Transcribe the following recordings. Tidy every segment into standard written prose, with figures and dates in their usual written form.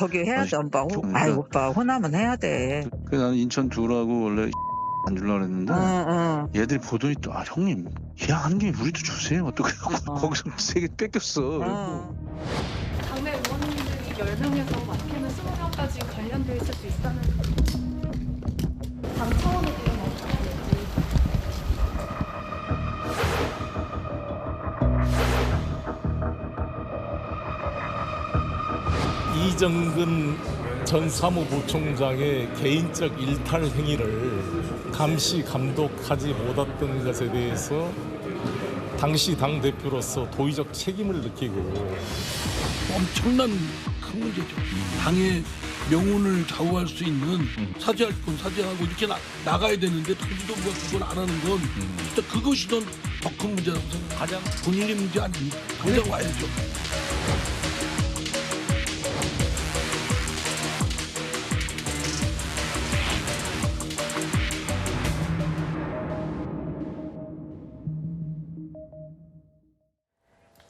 거기 해야 돼, 오빠. 그러니까. 아이, 오빠, 호남은 해야 돼. 그래서 나는 인천 두라고 원래 안 주려고 그랬는데 응. 얘들이 보더니 또 형님 예약한 김에 우리도 주세요. 또 그래갖고 거기서 3개 뺏겼어. 당내 의원님들이 10명에서 많게는 20명까지 관련돼 있을 수 있다는 당 차원에서는 어떻게 될지. 이정근 전 사무부총장의 개인적 일탈 행위를 감시 감독하지 못했던 것에 대해서 당시 당대표로서 도의적 책임을 느끼고 엄청난 큰 문제죠. 당의 명운을 좌우할 수 있는 사죄할 건 사죄하고 이렇게 나가야 되는데 당지도부가 그걸 안 하는 건 진짜 그것이 더 큰 문제라고 생각합니다. 가장 본인의 문제 아닙니다. 당장 와야죠.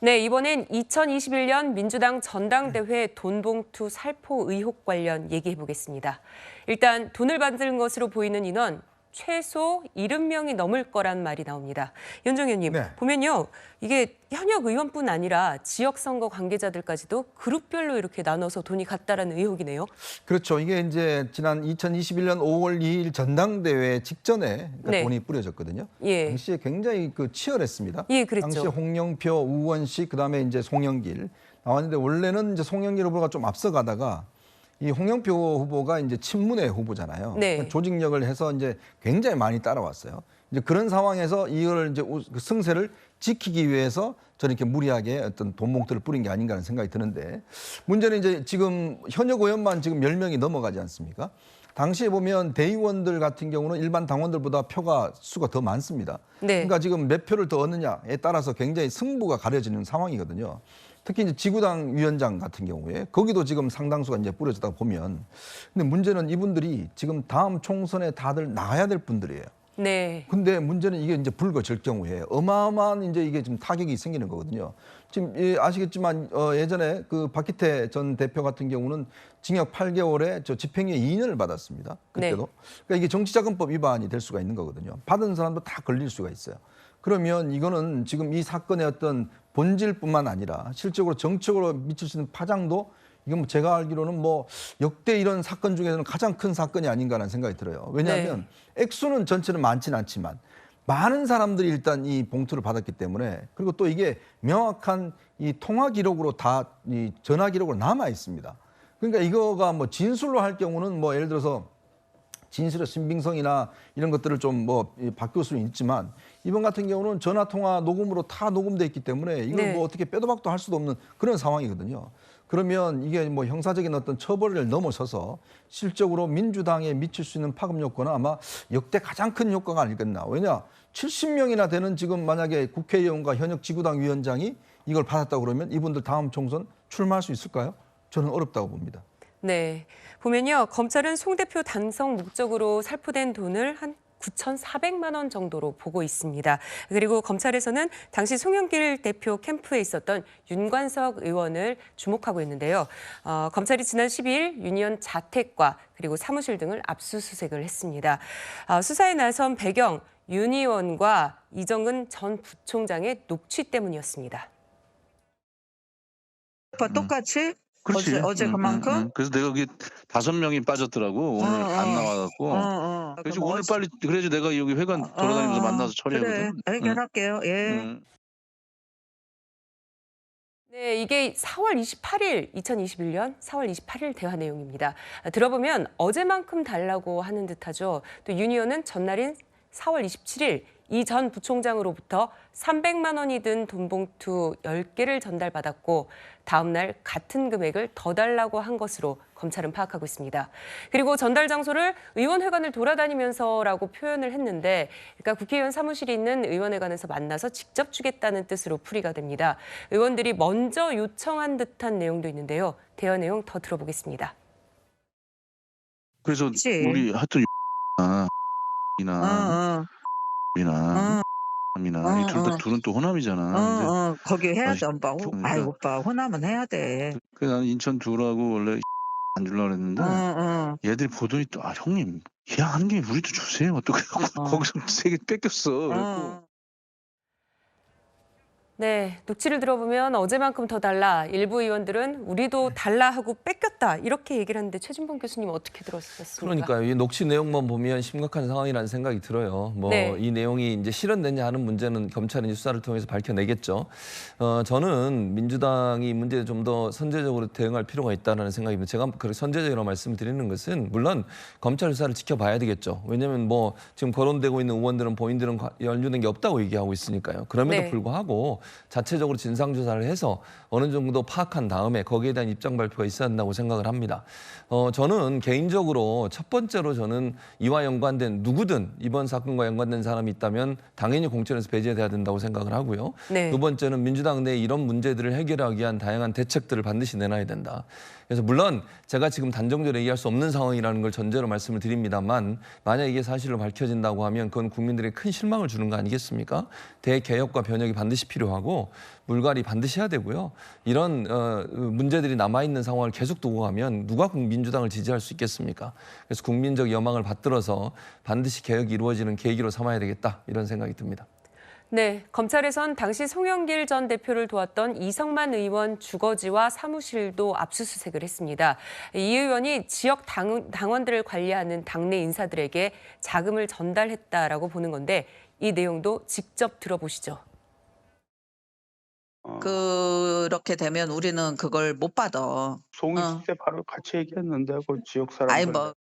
네, 이번엔 2021년 민주당 전당대회 돈봉투 살포 의혹 관련 얘기해 보겠습니다. 일단 돈을 받은 것으로 보이는 인원 최소 70명이 넘을 거란 말이 나옵니다. 연정 의원님, 네. 보면요. 이게 현역 의원뿐 아니라 지역선거 관계자들까지도 그룹별로 이렇게 나눠서 돈이 갔다라는 의혹이네요. 그렇죠. 이게 이제 지난 2021년 5월 2일 전당대회 직전에 그러니까 네. 돈이 뿌려졌거든요. 예. 당시에 굉장히 치열했습니다. 예, 그랬죠. 당시에 홍영표, 우원식, 그다음에 이제 송영길 나왔는데 원래는 이제 송영길 후보가 좀 앞서가다가 이 홍영표 후보가 이제 친문의 후보잖아요. 네. 그러니까 조직력을 해서 이제 굉장히 많이 따라왔어요. 이제 그런 상황에서 이걸 이제 그 승세를 지키기 위해서 저렇게 무리하게 어떤 돈봉투를 뿌린 게 아닌가 하는 생각이 드는데 문제는 이제 지금 현역 의원만 지금 10명이 넘어가지 않습니까? 당시에 보면 대의원들 같은 경우는 일반 당원들보다 표가 수가 더 많습니다. 네. 그러니까 지금 몇 표를 더 얻느냐에 따라서 굉장히 승부가 가려지는 상황이거든요. 특히 이제 지구당 위원장 같은 경우에 거기도 지금 상당수가 이제 뿌려졌다 보면 근데 문제는 이분들이 지금 다음 총선에 다들 나가야 될 분들이에요. 네. 근데 문제는 이게 이제 불거질 경우에 어마어마한 이제 이게 좀 타격이 생기는 거거든요. 지금 아시겠지만 예전에 그 박기태 전 대표 같은 경우는 징역 8개월에 저 집행유예 2년을 받았습니다. 그때도. 그러니까 이게 정치자금법 위반이 될 수가 있는 거거든요. 받은 사람도 다 걸릴 수가 있어요. 그러면 이거는 지금 이 사건의 어떤 본질뿐만 아니라 실적으로 정책으로 미칠 수 있는 파장도 이건 뭐 제가 알기로는 뭐 역대 이런 사건 중에서는 가장 큰 사건이 아닌가라는 생각이 들어요. 왜냐하면 액수는 전체는 많지는 않지만 많은 사람들이 일단 이 봉투를 받았기 때문에 그리고 또 이게 명확한 이 통화 기록으로 다 이 전화 기록으로 남아 있습니다. 그러니까 이거가 뭐 진술로 할 경우는 뭐 예를 들어서 진술의 신빙성이나 이런 것들을 좀 뭐 바뀔 수는 있지만 이번 같은 경우는 전화 통화 녹음으로 다 녹음돼 있기 때문에 이걸 네. 뭐 어떻게 빼도 박도 할 수도 없는 그런 상황이거든요. 그러면 이게 뭐 형사적인 어떤 처벌을 넘어서서 실적으로 민주당에 미칠 수 있는 파급 효과는 아마 역대 가장 큰 효과가 아니겠나. 왜냐 70명이나 되는 지금 만약에 국회의원과 현역 지구당 위원장이 이걸 받았다고 그러면 이분들 다음 총선 출마할 수 있을까요? 저는 어렵다고 봅니다. 네. 보면요. 검찰은 송 대표 당선 목적으로 살포된 돈을 한 9,400만 원 정도로 보고 있습니다. 그리고 검찰에서는 당시 송영길 대표 캠프에 있었던 윤관석 의원을 주목하고 있는데요. 검찰이 지난 12일 윤 의원 자택과 그리고 사무실 등을 압수수색을 했습니다. 수사에 나선 배경 윤 의원과 이정근 전 부총장의 녹취 때문이었습니다. 오빠 똑같이? 그렇지. 어제 그만큼? 그래서 내가 그게 5명이 빠졌더라고. 오늘 안 나와갖고. 그래서 오늘 빨리 그래야지 내가 여기 회관 돌아다니면서 만나서 처리하거든. 그래, 해결할게요. 예. 네, 이게 4월 28일, 2021년 4월 28일 대화 내용입니다. 들어보면 어제만큼 달라고 하는 듯하죠. 또 윤 의원은 전날인 4월 27일 이 전 부총장으로부터 300만 원이 든 돈봉투 10개를 전달받았고 다음 날 같은 금액을 더 달라고 한 것으로 검찰은 파악하고 있습니다. 그리고 전달 장소를 의원회관을 돌아다니면서라고 표현을 했는데 그러니까 국회의원 사무실이 있는 의원회관에서 만나서 직접 주겠다는 뜻으로 풀이가 됩니다. 의원들이 먼저 요청한 듯한 내용도 있는데요. 대화 내용 더 들어보겠습니다. 그래서 그치. 우리 하여튼 이나 이나 이나 이 둘은 또 호남이잖아. 거기 해야 돼, 오빠. 아이, 그러니까. 오빠, 호남은 해야 돼. 그래서 나는 인천 두라고 원래 안 주려고 그랬는데 응. 얘들이 보더니 또 형님 예약 한 개 우리도 주세요. 또 그래갖고 거기서 3개 뺏겼어. 그래갖고 네, 녹취를 들어보면 어제만큼 더 달라. 일부 의원들은 우리도 달라 하고 뺏겼다. 이렇게 얘기를 하는데 최준봉 교수님 어떻게 들었습니까? 그러니까요. 이 녹취 내용만 보면 심각한 상황이라는 생각이 들어요. 뭐 이 내용이 이제 실현됐냐 하는 문제는 검찰이 수사를 통해서 밝혀내겠죠. 저는 민주당이 이 문제에 좀 더 선제적으로 대응할 필요가 있다는 생각입니다. 제가 그렇게 선제적으로 말씀을 드리는 것은 물론 검찰 수사를 지켜봐야 되겠죠. 왜냐하면 뭐 지금 거론되고 있는 의원들은 본인들은 연루된 게 없다고 얘기하고 있으니까요. 그럼에도 불구하고 자체적으로 진상조사를 해서 어느 정도 파악한 다음에 거기에 대한 입장 발표가 있어야 한다고 생각을 합니다. 저는 개인적으로 첫 번째로 저는 이와 연관된 누구든 이번 사건과 연관된 사람이 있다면 당연히 공천에서 배제돼야 된다고 생각을 하고요. 두 번째는 민주당 내에 이런 문제들을 해결하기 위한 다양한 대책들을 반드시 내놔야 된다. 그래서 물론 제가 지금 단정적으로 얘기할 수 없는 상황이라는 걸 전제로 말씀을 드립니다만 만약 이게 사실로 밝혀진다고 하면 그건 국민들에게 큰 실망을 주는 거 아니겠습니까? 대개혁과 변혁이 반드시 필요하고 물갈이 반드시 해야 되고요. 이런 문제들이 남아있는 상황을 계속 두고 가면 누가 민주당을 지지할 수 있겠습니까? 그래서 국민적 여망을 받들어서 반드시 개혁이 이루어지는 계기로 삼아야 되겠다 이런 생각이 듭니다. 네, 검찰에선 당시 송영길 전 대표를 도왔던 이성만 의원 주거지와 사무실도 압수수색을 했습니다. 이 의원이 지역 당원들을 관리하는 당내 인사들에게 자금을 전달했다라고 보는 건데 이 내용도 직접 들어보시죠. 그렇게 되면 우리는 그걸 못 받아. 송이 때 바로 같이 얘기했는데 그 지역 사람들.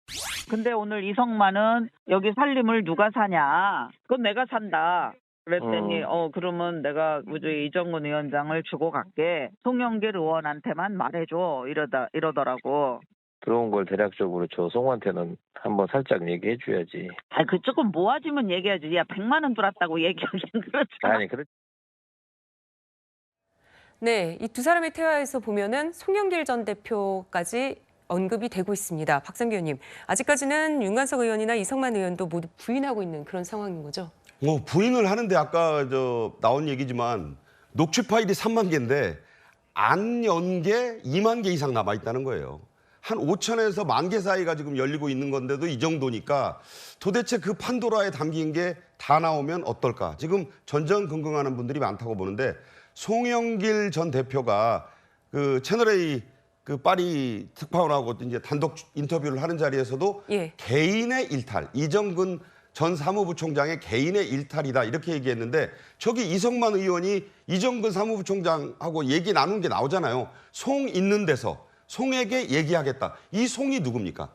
근데 오늘 이성만은 여기 살림을 누가 사냐? 그건 내가 산다. 그랬더니 그러면 내가 이정근 위원장을 주고 갈게. 송영길 의원한테만 말해줘. 이러더라고. 들어온 걸 대략적으로 저 송한테는 한번 살짝 얘기해 줘야지. 아니 그 조금 모아지면 얘기하지. 야 100만 원 들었다고 얘기하기는 그렇잖아. 아니 그렇. 네, 이 두 사람의 대화에서 보면은 송영길 전 대표까지 언급이 되고 있습니다. 박상규 의원님, 아직까지는 윤관석 의원이나 이성만 의원도 모두 부인하고 있는 그런 상황인 거죠? 부인을 하는데 아까 나온 얘기지만 녹취 파일이 3만 개인데 안 연 게 2만 개 이상 남아 있다는 거예요. 한 5천에서 1만 개 사이가 지금 열리고 있는 건데도 이 정도니까 도대체 그 판도라에 담긴 게 다 나오면 어떨까? 지금 전전긍긍하는 분들이 많다고 보는데 송영길 전 대표가 그 채널A 그 파리 특파원하고 이제 단독 인터뷰를 하는 자리에서도 개인의 일탈, 이정근 전 사무부총장의 개인의 일탈이다 이렇게 얘기했는데 저기 이성만 의원이 이정근 사무부총장하고 얘기 나눈 게 나오잖아요. 송 있는 데서 송에게 얘기하겠다. 이 송이 누굽니까?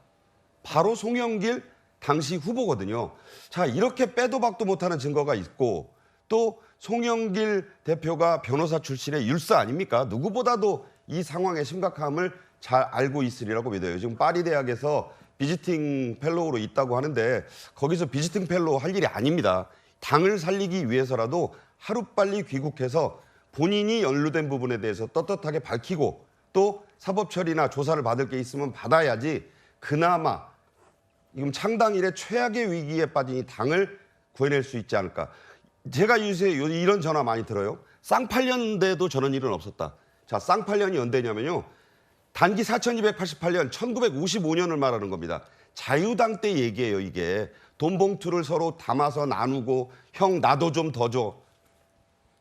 바로 송영길 당시 후보거든요. 자, 이렇게 빼도 박도 못하는 증거가 있고 또 송영길 대표가 변호사 출신의 율사 아닙니까? 누구보다도 이 상황의 심각함을 잘 알고 있으리라고 믿어요. 지금 파리 대학에서 비지팅 펠로우로 있다고 하는데 거기서 비지팅 펠로우 할 일이 아닙니다. 당을 살리기 위해서라도 하루빨리 귀국해서 본인이 연루된 부분에 대해서 떳떳하게 밝히고 또 사법 처리나 조사를 받을 게 있으면 받아야지 그나마 지금 창당 이래 최악의 위기에 빠진 이 당을 구해낼 수 있지 않을까. 제가 요새 이런 전화 많이 들어요. 쌍팔년대도 저런 일은 없었다. 자, 쌍팔년이 언제냐면요. 단기 4288년 1955년을 말하는 겁니다. 자유당 때 얘기예요, 이게. 돈 봉투를 서로 담아서 나누고 형 나도 좀 더 줘.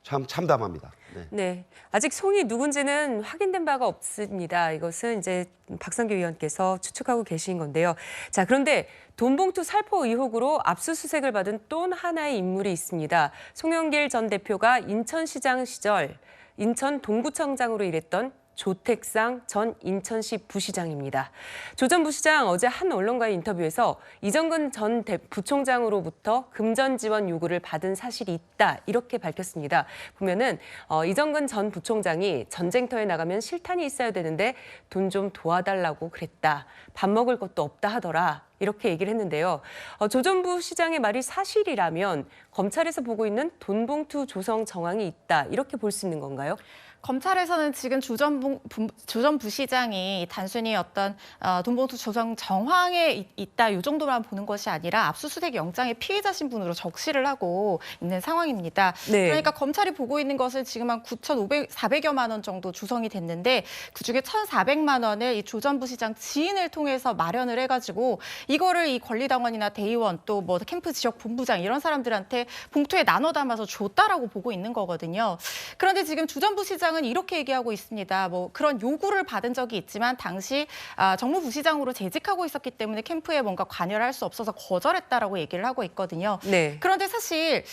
참 참담합니다. 네, 아직 송이 누군지는 확인된 바가 없습니다. 이것은 이제 박상규 의원께서 추측하고 계신 건데요. 자, 그런데 돈봉투 살포 의혹으로 압수수색을 받은 또 하나의 인물이 있습니다. 송영길 전 대표가 인천시장 시절 인천 동구청장으로 일했던 조택상 전 인천시 부시장입니다. 조 전 부시장 어제 한 언론과의 인터뷰에서 이정근 전 부총장으로부터 금전 지원 요구를 받은 사실이 있다 이렇게 밝혔습니다. 보면은 이정근 전 부총장이 전쟁터에 나가면 실탄이 있어야 되는데 돈 좀 도와달라고 그랬다. 밥 먹을 것도 없다 하더라. 이렇게 얘기를 했는데요. 조 전 부시장의 말이 사실이라면 검찰에서 보고 있는 돈봉투 조성 정황이 있다. 이렇게 볼 수 있는 건가요? 검찰에서는 지금 조 전 부시장이 단순히 어떤 돈봉투 조성 정황에 있다 이 정도만 보는 것이 아니라 압수수색 영장의 피해자 신분으로 적시를 하고 있는 상황입니다. 네. 그러니까 검찰이 보고 있는 것은 지금 한 400여만 원 정도 조성이 됐는데 그중에 1,400만 원을 이 조 전 부시장 지인을 통해서 마련을 해가지고 이거를 이 권리당원이나 대의원 또 뭐 캠프 지역 본부장 이런 사람들한테 봉투에 나눠 담아서 줬다라고 보고 있는 거거든요. 그런데 지금 조 전 부시장은 이렇게 얘기하고 있습니다. 뭐 그런 요구를 받은 적이 있지만 당시 정무부시장으로 재직하고 있었기 때문에 캠프에 뭔가 관여를 할 수 없어서 거절했다라고 얘기를 하고 있거든요. 네. 그런데 사실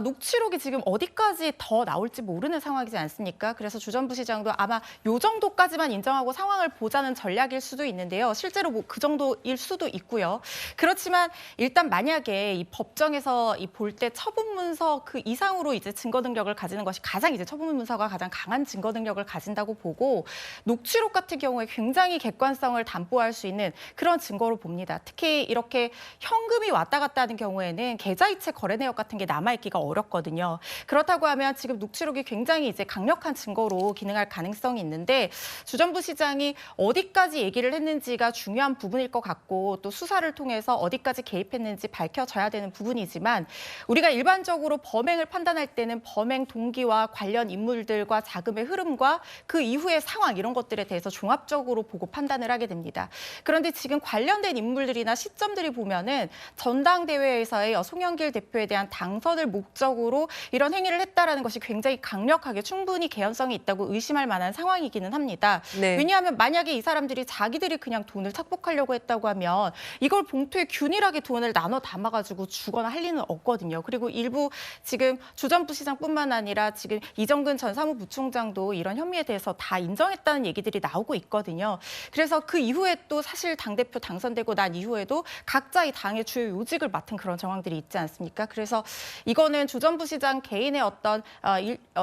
녹취록이 지금 어디까지 더 나올지 모르는 상황이지 않습니까? 그래서 조 전 부시장도 아마 요 정도까지만 인정하고 상황을 보자는 전략일 수도 있는데요. 실제로 뭐 그 정도일 수도 있고요. 그렇지만 일단 만약에 이 법정에서 이 볼 때 처분 문서 그 이상으로 이제 증거 능력을 가지는 것이 가장 이제 처분 문서가 가장 강한 증거 능력을 가진다고 보고 녹취록 같은 경우에 굉장히 객관성을 담보할 수 있는 그런 증거로 봅니다. 특히 이렇게 현금이 왔다 갔다 하는 경우에는 계좌이체 거래 내역 같은 게 남아있기가 어렵거든요. 그렇다고 하면 지금 녹취록이 굉장히 이제 강력한 증거로 기능할 가능성이 있는데 조 전 부시장이 어디까지 얘기를 했는지가 중요한 부분일 것 같고 또 수사를 통해서 어디까지 개입했는지 밝혀져야 되는 부분이지만 우리가 일반적으로 범행을 판단할 때는 범행 동기와 관련 인물들과 자금의 흐름과 그 이후의 상황 이런 것들에 대해서 종합적으로 보고 판단을 하게 됩니다. 그런데 지금 관련된 인물들이나 시점들이 보면은 전당대회에서의 송영길 대표에 대한 당선을 목적으로 이런 행위를 했다라는 것이 굉장히 강력하게 충분히 개연성이 있다고 의심할 만한 상황이기는 합니다. 네. 왜냐하면 만약에 이 사람들이 자기들이 그냥 돈을 착복하려고 했다고 하면 이걸 봉투에 균일하게 돈을 나눠 담아가지고 주거나 할 리는 없거든요. 그리고 일부 지금 조 전 부시장뿐만 아니라 지금 이정근 전 사무부총장도 이런 혐의에 대해서 다 인정했다는 얘기들이 나오고 있거든요. 그래서 그 이후에 또 사실 당대표 당선되고 난 이후에도 각자 이 당의 주요 요직을 맡은 그런 정황들이 있지 않습니까? 그래서 이거는 조 전 부시장 개인의 어떤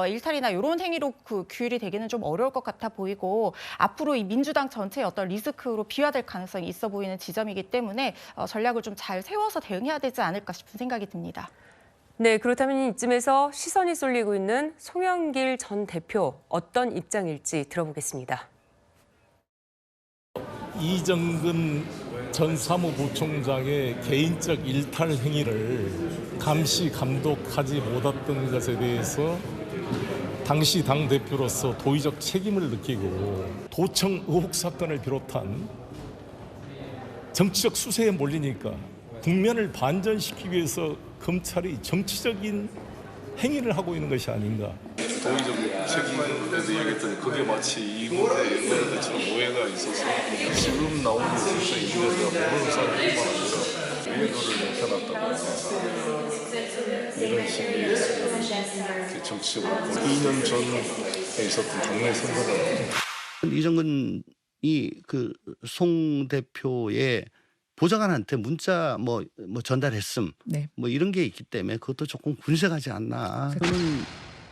일탈이나 이런 행위로 그 규율이 되기는 좀 어려울 것 같아 보이고 앞으로 이 민주당 전체의 어떤 리스크로 비화될 가능성이 있어 보이는 지점이기 때문에 전략을 좀 잘 세워서 대응해야 되지 않을까 싶은 생각이 듭니다. 네, 그렇다면 이쯤에서 시선이 쏠리고 있는 송영길 전 대표 어떤 입장일지 들어보겠습니다. 이정근 전 사무부총장의 개인적 일탈 행위를 감시 감독하지 못했던 것에 대해서 당시 당대표로서 도의적 책임을 느끼고 도청 의혹 사건을 비롯한 정치적 수세에 몰리니까 국면을 반전시키기 위해서 검찰이 정치적인 행위를 하고 있는 것이 아닌가. 도의적 책임을 대해서 얘기했더니 그게 마치 이 문제에 있는 것처럼 오해가 있어서 지금 나오는 것에서 인재가 모르는 사람뿐만 아니라 왜 이거를 묵혀놨다고 이런 식의 정치적으로 2년 전에 있었던 당내 선거는 이정근이 그 송 대표의 보좌관한테 문자 뭐 전달했음 네. 뭐 이런 게 있기 때문에 그것도 조금 군색하지 않나. 저는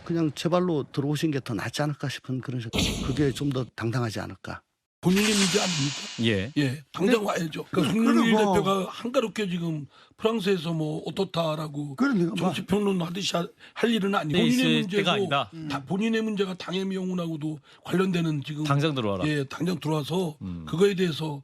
그냥 제 발로 들어오신 게 더 낫지 않을까 싶은 그런 생각. 그게 좀 더 당당하지 않을까. 본인의 문제 아닙니까? 예. 예, 당장 와야죠. 그러니까 송영길 대표가 한가롭게 지금 프랑스에서 뭐 어떻다라고 정치평론 하듯이 할 일은 아니고 본인의 문제고 본인의 문제가 당의 명운하고도 관련되는 지금 당장 들어와라. 예, 당장 들어와서 그거에 대해서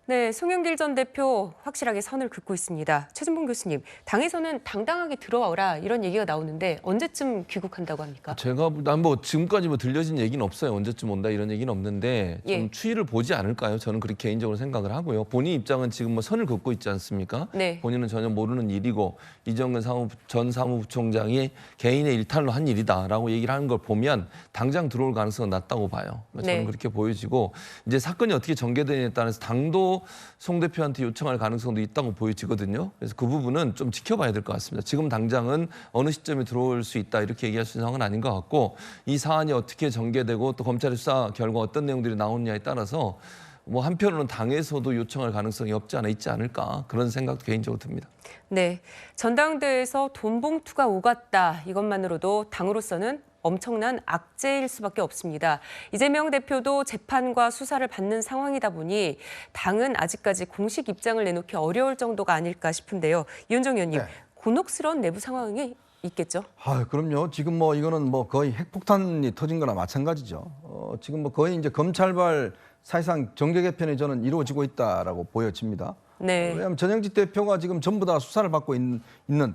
네, 송영길 전 대표 확실하게 선을 긋고 있습니다. 최진봉 교수님, 당에서는 당당하게 들어와라 이런 얘기가 나오는데 언제쯤 귀국한다고 합니까? 제가 난 뭐 지금까지 뭐 들려진 얘기는 없어요. 언제쯤 온다 이런 얘기는 없는데 좀 예. 추이를 보지 않을까요? 저는 그렇게 개인적으로 생각을 하고요. 본인 입장은 지금 뭐 선을 긋고 있지 않습니까? 네. 본인은 전혀 모르는 일이고 이정근 전 사무부총장이 개인의 일탈로 한 일이다라고 얘기를 하는 걸 보면 당장 들어올 가능성은 낮다고 봐요. 저는 네. 그렇게 보여지고 이제 사건이 어떻게 전개되느냐에 따라서 당도 송 대표한테 요청할 가능성도 있다고 보여지거든요. 그래서 그 부분은 좀 지켜봐야 될 것 같습니다. 지금 당장은 어느 시점에 들어올 수 있다 이렇게 얘기할 수 있는 상황은 아닌 것 같고 이 사안이 어떻게 전개되고 또 검찰의 수사 결과 어떤 내용들이 나오느냐에 따라서 뭐 한편으로는 당에서도 요청할 가능성이 없지 않아 있지 않을까 그런 생각도 개인적으로 듭니다. 네, 전당대회에서 돈 봉투가 오갔다 이것만으로도 당으로서는 엄청난 악재일 수밖에 없습니다. 이재명 대표도 재판과 수사를 받는 상황이다 보니 당은 아직까지 공식 입장을 내놓기 어려울 정도가 아닐까 싶은데요. 이현정 의원님, 곤혹스러운 내부 상황이 있겠죠? 아, 그럼요. 지금 뭐 이거는 뭐 거의 핵폭탄이 터진 거나 마찬가지죠. 지금 뭐 거의 이제 검찰발 사실상 정계 개편이 저는 이루어지고 있다라고 보여집니다. 네. 왜냐하면 전영직 대표가 지금 전부 다 수사를 받고 있는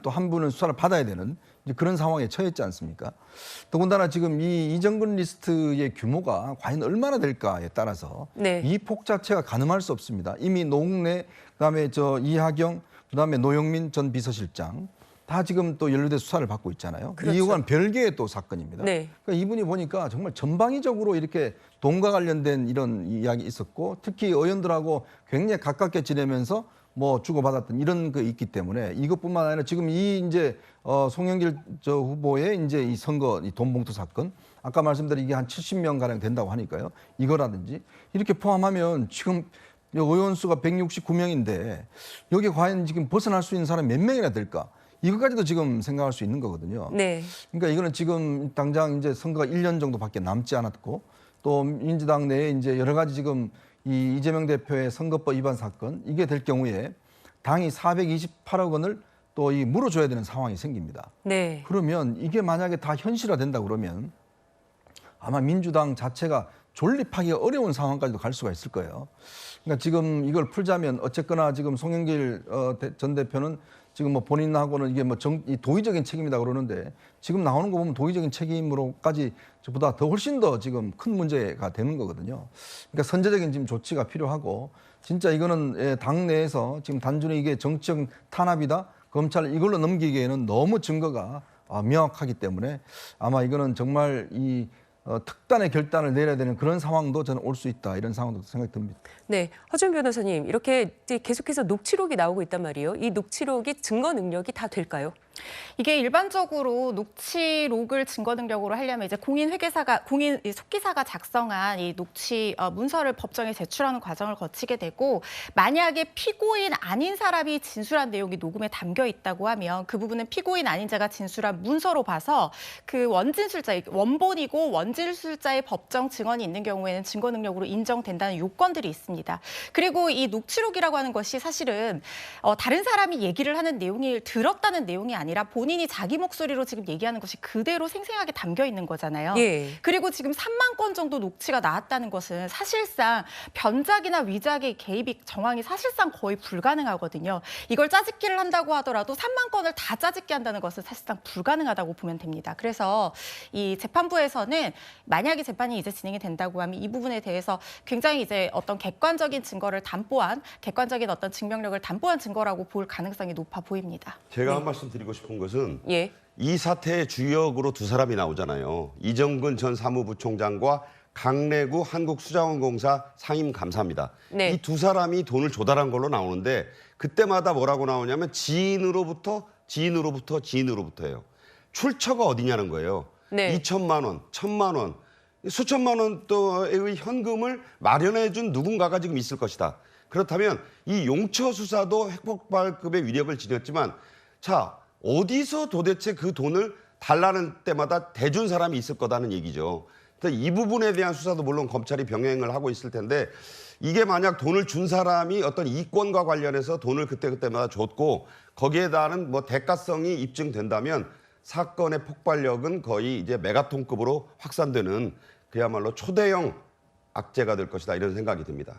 또 한 분은 수사를 받아야 되는 이제 그런 상황에 처했지 않습니까? 더군다나 지금 이 이정근 리스트의 규모가 과연 얼마나 될까에 따라서 네. 이 폭 자체가 가늠할 수 없습니다. 이미 노웅래, 그다음에 이하경, 그다음에 노영민 전 비서실장 다 지금 또 연루돼 수사를 받고 있잖아요. 그렇죠. 이거는 별개의 또 사건입니다. 네. 그러니까 이분이 보니까 정말 전방위적으로 이렇게 돈과 관련된 이런 이야기 있었고 특히 의원들하고 굉장히 가깝게 지내면서 뭐 주고받았던 이런 거 있기 때문에 이것뿐만 아니라 지금 이 이제 송영길 후보의 이제 이 선거 이 돈봉투 사건 아까 말씀드린 이게 한 70명 가량 된다고 하니까요. 이거라든지 이렇게 포함하면 지금 의원 수가 169명인데 여기 과연 지금 벗어날 수 있는 사람이 몇 명이나 될까? 이것까지도 지금 생각할 수 있는 거거든요. 네. 그러니까 이거는 지금 당장 이제 선거가 1년 정도밖에 남지 않았고 또 민주당 내에 이제 여러 가지 지금 이 이재명 대표의 선거법 위반 사건 이게 될 경우에 당이 428억 원을 또 이 물어줘야 되는 상황이 생깁니다. 네. 그러면 이게 만약에 다 현실화된다 그러면 아마 민주당 자체가 존립하기가 어려운 상황까지도 갈 수가 있을 거예요. 그러니까 지금 이걸 풀자면 어쨌거나 지금 송영길 전 대표는 지금 뭐 본인하고는 이게 뭐 이 도의적인 책임이다 그러는데 지금 나오는 거 보면 도의적인 책임으로까지 보다 더 훨씬 더 지금 큰 문제가 되는 거거든요. 그러니까 선제적인 지금 조치가 필요하고 진짜 이거는 당 내에서 지금 단순히 이게 정치적 탄압이다 검찰 이걸로 넘기기에는 너무 증거가 명확하기 때문에 아마 이거는 정말 이 특단의 결단을 내려야 되는 그런 상황도 저는 올 수 있다 이런 상황도 생각이 듭니다. 네, 허준 변호사님 이렇게 이제 계속해서 녹취록이 나오고 있단 말이에요. 이 녹취록이 증거 능력이 다 될까요? 이게 일반적으로 녹취록을 증거 능력으로 하려면 이제 공인 속기사가 작성한 이 녹취 문서를 법정에 제출하는 과정을 거치게 되고 만약에 피고인 아닌 사람이 진술한 내용이 녹음에 담겨 있다고 하면 그 부분은 피고인 아닌 자가 진술한 문서로 봐서 그 원진술자 원본이고 원진술자의 법정 증언이 있는 경우에는 증거 능력으로 인정된다는 요건들이 있습니다. 그리고 이 녹취록이라고 하는 것이 사실은 다른 사람이 얘기를 하는 내용이 들었다는 내용이 아니라 본인이 자기 목소리로 지금 얘기하는 것이 그대로 생생하게 담겨 있는 거잖아요. 예. 그리고 지금 3만 건 정도 녹취가 나왔다는 것은 사실상 변작이나 위작의 개입이 정황이 사실상 거의 불가능하거든요. 이걸 짜집기를 한다고 하더라도 3만 건을 다 짜집기 한다는 것은 사실상 불가능하다고 보면 됩니다. 그래서 이 재판부에서는 만약에 재판이 이제 진행이 된다고 하면 이 부분에 대해서 굉장히 이제 어떤 객관적인 증거를 담보한 객관적인 어떤 증명력을 담보한 증거라고 볼 가능성이 높아 보입니다. 제가 한 말씀 드리고 싶은 것은 예. 이 사태의 주역으로 두 사람이 나오잖아요. 이정근 전 사무부총장과 강래구 한국수자원공사 상임감사입니다. 네. 이 두 사람이 돈을 조달한 걸로 나오는데 그때마다 뭐라고 나오냐면 지인으로부터예요. 출처가 어디냐는 거예요. 네. 2천만 원, 1천만 원, 수천만 원의 현금을 마련해 준 누군가가 지금 있을 것이다. 그렇다면 이 용처 수사도 핵폭발급의 위력을 지녔지만 자, 어디서 도대체 그 돈을 달라는 때마다 대준 사람이 있을 거다는 얘기죠. 이 부분에 대한 수사도 물론 검찰이 병행을 하고 있을 텐데 이게 만약 돈을 준 사람이 어떤 이권과 관련해서 돈을 그때마다 줬고 거기에 대한 뭐 대가성이 입증된다면 사건의 폭발력은 거의 이제 메가톤급으로 확산되는 그야말로 초대형 악재가 될 것이다 이런 생각이 듭니다.